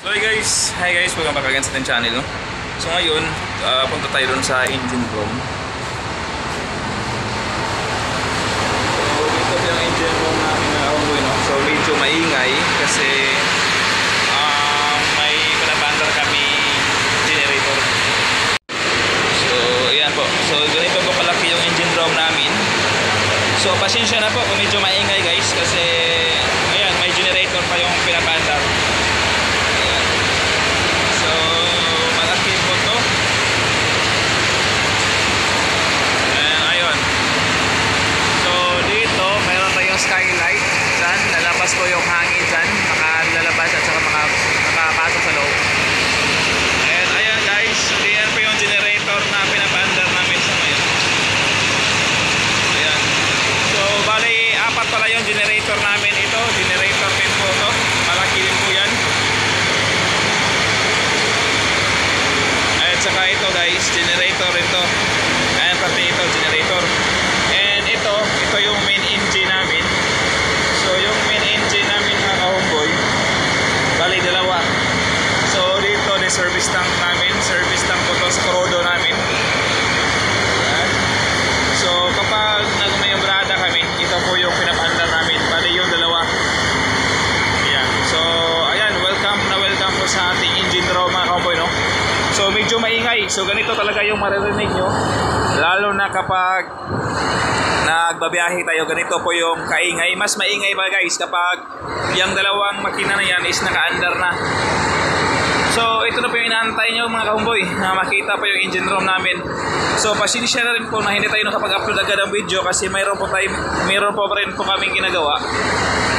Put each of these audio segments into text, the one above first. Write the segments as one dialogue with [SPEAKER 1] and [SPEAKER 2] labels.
[SPEAKER 1] So hi guys, welcome back again sa ating channel, no? So ngayon, punta tayo dun sa engine room. So ito yung engine room namin na Ongoy, no? So medyo maingay kasi may pinapandar kami generator. So ayan po, so ganito po kalaki yung engine room namin. So pasensya na po kung medyo maingay guys kasi ayan, may generator pa yung pinapandar. Skylight dyan, lalabas po yung hangin dyan, makalalabas at saka makapasok sa loob. And ayan guys, diyan po yung generator na pinapaandar namin sa ngayon. Ayan. So bali, apat pala yung generator namin ito. Generator din po ito. Malaki din po yan. At saka ito guys, generator ito. Ayan pati ito, generator. And ito yung main engine namin. So yung main engine namin mga ka-homeboy, bali dalawa. So dito na service tank namin, service tank po to sa korodo namin. Ayan. So kapag nagmayobrada kami, ito po yung pinapandar namin, bali yung dalawa. Ayan. So ayan, welcome po sa ating engine room mga ka-homeboy, no? So medyo maingay, so ganito talaga yung maririnig nyo, lalo na kapag nagbabiyahe tayo, ganito po yung kaingay. Mas maingay ba guys kapag yung dalawang makina na yan is naka-under na. So ito na po yung inaantay nyo mga ka-homeboy, na makita po yung engine room namin. So pasensya na rin po na hindi tayo nakapag-upload agad ng video kasi mayroon po rin po kaming ginagawa.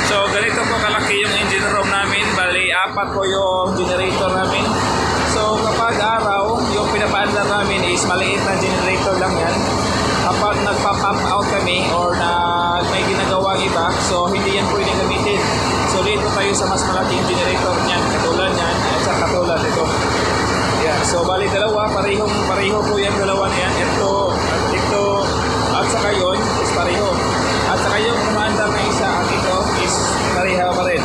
[SPEAKER 1] So ganito po kalaki yung engine room namin, bali apat po yung generator namin. So kapag araw, yung pinapaandar namin is maliit na generator lang yan. Kapag nagpa-pump out kami or may ginagawang iba, so hindi yan pwede gamitin. So dito tayo sa mas malaking generator niyan, katulad niyan at sa katulad ito. Yeah, so bali dalawa, pareho po yung dalawa niyan. Ito at saka yun is pareho. At saka yung kumaandar na isa at ito is pareha pa rin.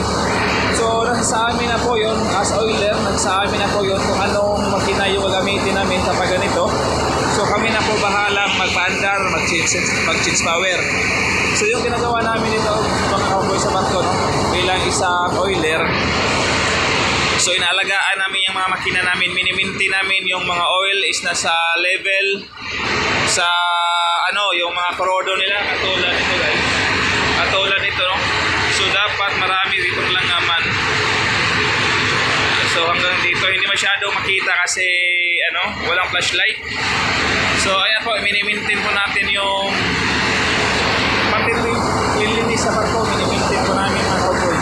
[SPEAKER 1] So nasa amin na po yun, as oiler, nasa amin na po yun kung anong makina yung gagamitin namin kapag ganito. So kami na po bahalang magpaandar, mag-change power. So yung ginagawa namin ito mga ka-homeboy sa barko, no? Bilang isang oiler, so inaalagaan namin yung mga makina namin, miniminti namin yung mga oil is nasa level sa yung mga korodo nila, katulad nito guys, katulad nito, no? So dapat marami dito lang naman. So hanggang dito hindi masyado makita kasi walang flashlight. So ayan po, minimintin po natin yung lilinis sa barko, minimintin po namin mga ka-homeboy.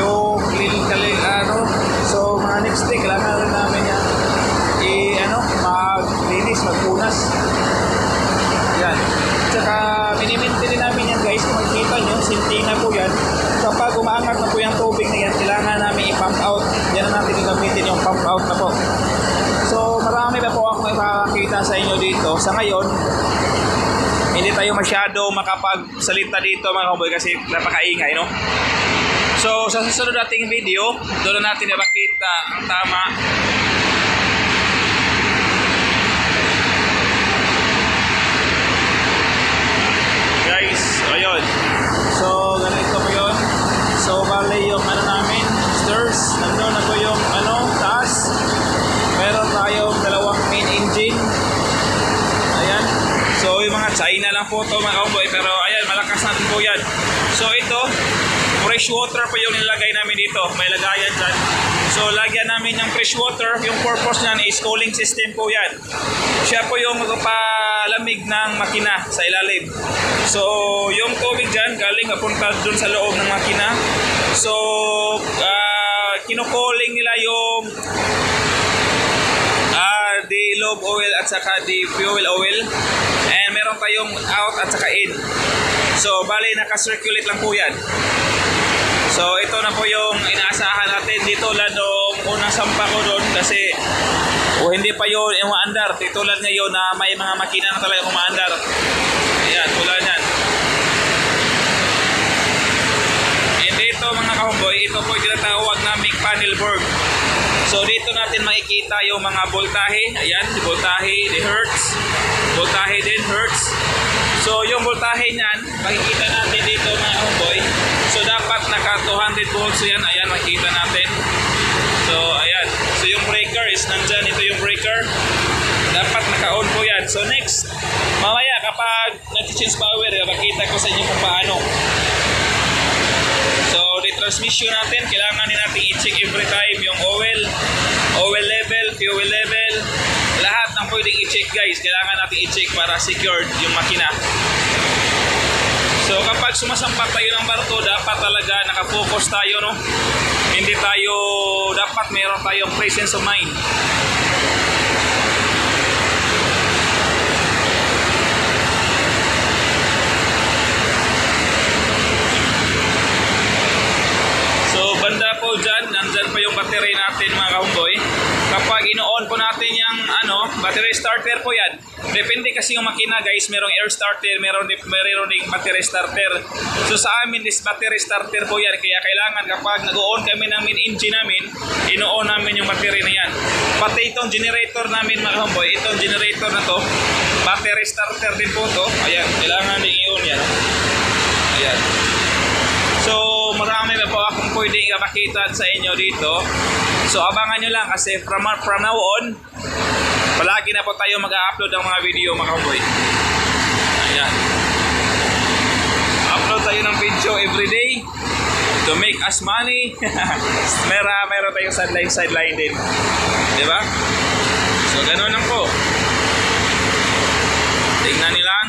[SPEAKER 1] Yung so mga next day kailangan rin namin yan maglinis, magpunas. Yan. Tsaka minimintin din namin yan guys, kung makikita nyo, sintina po yan. Kapag umaangat na po yung tubig na yan, kailangan namin i-pump out. Yan na natin gagamitin yung pump out na po. So marami na po akong ipakakita sa inyo dito. Sa ngayon, hindi tayo masyado makapagsalita dito mga ka-homeboy kasi napakaingay, no? So sa susunod nating video, doon na natin ipakita ang tama. Guys, ayun. So ganito po yun. So bali yung namin, stairs, nandun na po yung taas. Meron tayong dalawang main engine. Ayan. So yung mga China lang po ito mga ka-homeboy, pero ayan, malakas na rin po yan. So ito, fresh water po yung nilagay namin dito. May lagayan dyan. So lagyan namin yung fresh water. Yung purpose nyan is cooling system po yan. Siya po yung magpalamig ng makina sa ilalim. So yung tubig dyan galing papunta dun sa loob ng makina. So kinukuling nila yung the lube oil at saka the fuel oil, and meron tayong out at saka in. So bali naka-circulate lang po yan. So ito na po yung inaasahan natin dito lang nung unang sampa ko doon kasi hindi pa yun umaandar. Tulad ngayon na may mga makina na talaga umaandar. Ayan, tulad yan. And dito mga ka-homeboy, ito po yung tinatawag naming panel board. So dito natin makikita yung mga voltahe. Ayan, voltahe, the hertz. Voltahe din, hertz. So yung voltahe niyan, makikita natin dito mga homeboy. So dapat naka 200 volts yan. Ayan, makikita natin. So ayan. So yung breaker is nandyan. Ito yung breaker. Dapat naka-on po yan. So next, mamaya kapag nag-change power, makikita ko sa inyo kung paano. So the transmission natin, kailangan din natin i-check every time yung oil level, fuel level, lahat ng pwedeng i-check guys, kailangan natin i-check para secured yung makina. So kapag sumasampak tayo ng barko, dapat talaga nakafocus tayo, no? Hindi tayo, dapat meron tayong presence of mind. Banda po dyan, nandyan pa yung battery natin mga ka-homeboy. Kapag ino-on po natin yung battery starter po yan. Depende kasi yung makina guys, merong air starter, meron ding battery starter. So sa amin is battery starter po yan. Kaya kailangan kapag nag-on kami ng main engine namin, ino-on namin yung battery na yan. Pati itong generator namin mga ka-homeboy, itong generator na to, battery starter din po to. Ayan, kailangan din i-on yan. Ayan. So marami na po akong pwedeng makita sa inyo dito. So abangan nyo lang kasi from now on, palagi na po tayo mag-upload ng mga video mga kaboy. Ayan. Upload tayo ng video everyday to make us money. Meron tayong sideline din. Diba? So ganun lang po. Tingnan nyo lang.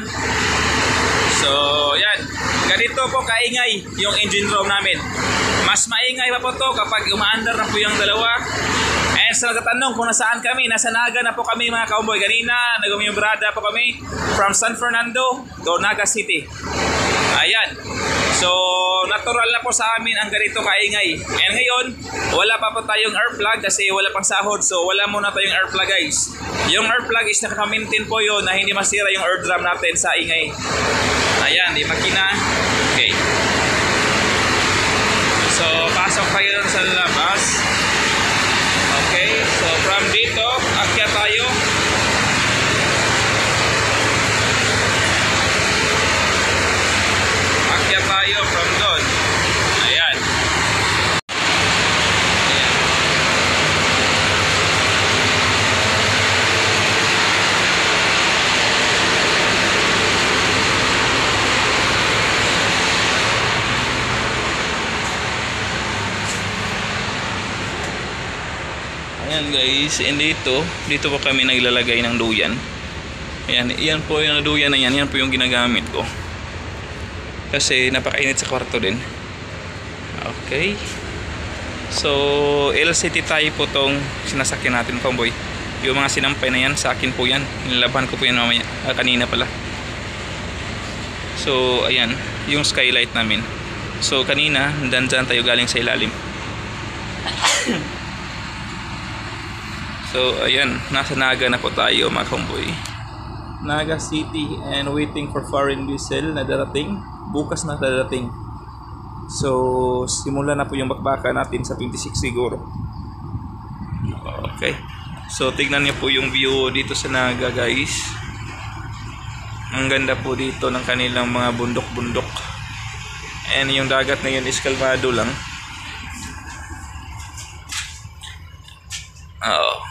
[SPEAKER 1] So yan. Ganito po kaingay yung engine room namin. Mas maingay pa po to kapag umaandar na po yung dalawa. And sa nagtatanong kung nasaan kami, nasa Naga na po kami mga ka-homeboy. Kanina, nagumiyumbrada po kami from San Fernando to Naga City. Ayan. So, natural na po sa amin ang ganito kaingay. And ngayon, wala pa po tayong air plug kasi wala pang sahod. So, wala muna tayong air plug guys. Yung air plug is nakaka-maintain po yun na hindi masira yung air drum natin sa ingay. Ayan, di makina. Okay. So, pasok tayo doon sa labas. Okay. So, from dito, akyat tayo. Akyat tayo from doon. Ayan. Ayan. Ayan guys, and dito po kami naglalagay ng duyan. Ayan, yan po yung duyan na yan po yung ginagamit ko. Kasi napakainit sa kwarto din. Okay. So, LCT tayo po tong sinasakyan natin kamboy. Yung mga sinampay na yan, sa akin po yan. Nilaban ko po yan mamaya, kanina pala. So, ayan, yung skylight namin. So, kanina, dyan tayo galing sa ilalim. So ayan, nasa Naga na po tayo mga kamboy. Naga City and waiting for foreign vessel na darating. Bukas na darating. So simula na po yung bakbaka natin sa 26 siguro. Okay. So tignan niyo po yung view dito sa Naga guys. Ang ganda po dito ng kanilang mga bundok-bundok. And yung dagat na yun is kalmado lang. Oo.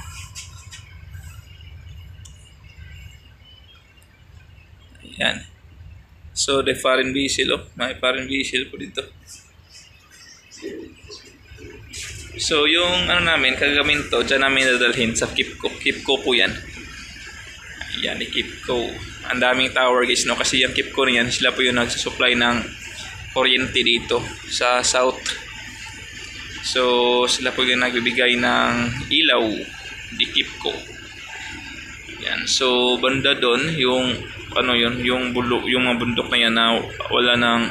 [SPEAKER 1] Yan. So the foreign vessel, may foreign vessel po dito. So yung namin, kagaminto, dyan namin dadalhin sa Kipco. Kipco po yan. Yan, Kipco. Ang daming tower guys, no? Kasi yung Kipco na yan, sila po yung nagsusupply ng kuryente dito sa south. So sila po yung nagbibigay ng ilaw di Kipco. Yan. So banda doon yung yung mga bundok na yan na wala ng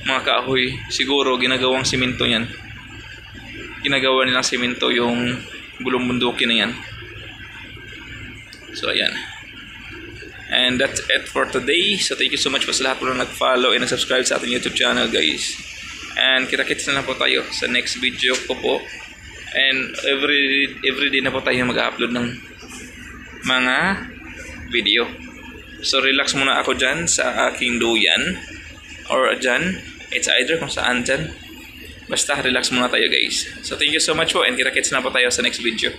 [SPEAKER 1] mga kahoy. Siguro ginagawang simento yan. Ginagawa nilang simento yung gulong bundukin na yan. So ayan. And that's it for today. So thank you so much po sa lahat po na nag-follow and nag-subscribe sa ating YouTube channel guys. And kita-kits na lang po tayo sa next video ko po. And every day na po tayo mag-upload ng mga video. So relax muna ako dyan sa aking duyan. Or dyan. It's either kung saan dyan. Basta relax muna tayo guys. So thank you so much po and kita-kits na po tayo sa next video.